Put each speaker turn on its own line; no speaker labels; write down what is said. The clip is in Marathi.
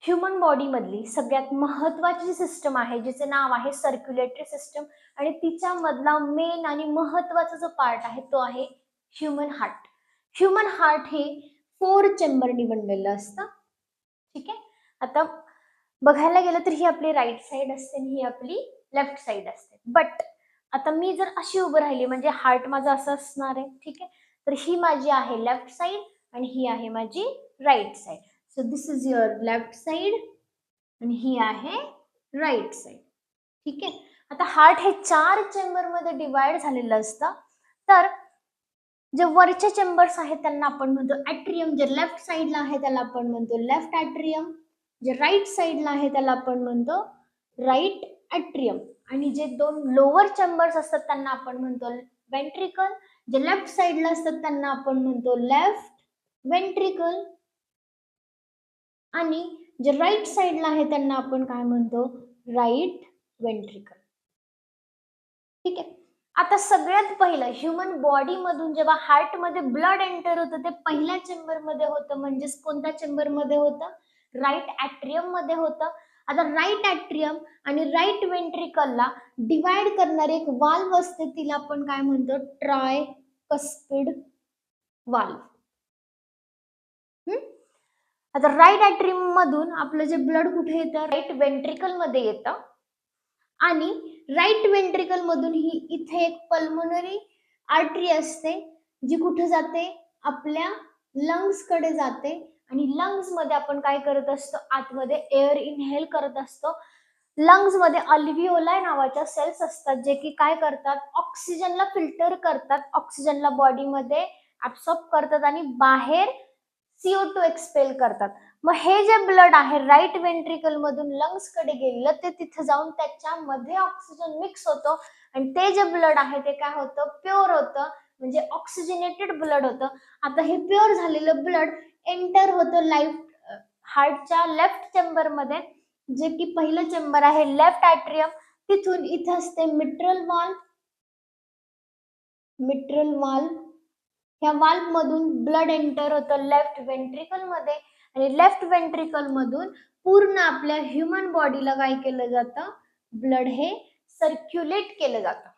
ह्यूमन बॉडी मधली सगळ्यात महत्वाची सिस्टम आहे जिचे नाव आहे सर्क्युलेटरी सिस्टम आणि तिच्या मधला मेन आणि महत्वाचा जो पार्ट आहे तो आहे ह्यूमन हार्ट. ह्यूमन हार्ट हे 4 चेंबरनी बनलेलं असतं. ठीक आहे. आता बघायला गेलं तर ही आपली राईट साइड असते आणि ही आपली लेफ्ट साइड असते. बट आता मी जर अशी उभं राहिली म्हणजे हार्ट माझा असं असणार आहे. ठीक आहे. तर ही माझी आहे लेफ्ट साइड आणि ही आहे माझी right side. So this is your left side आणि ही आहे राईट साइड. ठीक आहे. आता हार्ट हे 4 चेंबर मध्ये डिवाइड झालेलं असतं. तर जे वरचे चेंबर्स आहेत त्यांना आपण म्हणतो ॲट्रियम. जे लेफ्ट साइडला आहे त्याला आपण म्हणतो लेफ्ट ॲट्रियम. जे राईट साइडला आहे त्याला आपण म्हणतो राईट ॲट्रियम. आणि जे 2 लोअर चेंबर्स असतात त्यांना आपण म्हणतो वेंट्रिकल. जे लेफ्ट साइडला असतात त्यांना आपण म्हणतो लेफ्ट वेंट्रिकल. आणि जे राईट साइडला आहे त्यांना आपण काय म्हणतो राईट वेंट्रिकल. ठीक आहे. आता सगळ्यात पहिलं ह्यूमन बॉडी मधून जेव्हा हार्ट मध्ये ब्लड एंटर होतं ते पहिल्या चेंबर मध्ये होतं. म्हणजेच कोणत्या चेंबर मध्ये होतं? राईट ॲट्रियम मध्ये होतं. आता राईट ॲट्रियम आणि राईट वेंट्रिकलला डिवाइड करणारे एक वाल्व असते तिला आपण काय म्हणतो ट्रायकस्पिड वाल्व. आता राईट ॲट्रियम मधून आपलं जे ब्लड कुठे येतं? राईट वेंट्रिकल मध्ये येतं. आणि राईट वेंट्रिकल मधून ही इथे एक पल्मोनरी आर्टरी असते जी कुठे जाते? आपल्या लंग्स कडे जाते. आणि लंग्स मध्ये आपण काय करत असतो? आतमध्ये एअर इनहेल करत असतो. लंग्स मध्ये अल्व्हिओलाई नावाच्या सेल्स असतात जे की काय करतात? ऑक्सिजनला फिल्टर करतात, ऑक्सिजनला बॉडीमध्ये ऍब्सॉर्ब करतात आणि बाहेर CO2 एक्सपेल करतात. मग हे जे ब्लड आहे राईट वेंट्रिकल मधून लंग्स कडे गेलेलं ते तिथे जाऊन त्याच्यामध्ये ऑक्सिजन मिक्स होतो आणि ते जे ब्लड आहे ते काय होतं? प्युअर होतं. म्हणजे ऑक्सिजनेटेड ब्लड होतं. आता हे प्युअर झालेलं ब्लड एंटर होतं हार्टच्या लेफ्ट चेंबर मध्ये जे की पहिलं चेंबर आहे लेफ्ट ॲट्रियम. तिथून इथे असते मिट्रल वाल्व. मिट्रल वाल्व ह्या वाल्व मधून ब्लड एंटर होतं लेफ्ट वेंट्रिकल मध्ये आणि लेफ्ट वेंट्रिकल मधून पूर्ण आपल्या ह्यूमन बॉडीला काय केलं जातं? ब्लड हे सर्क्युलेट केलं जातं.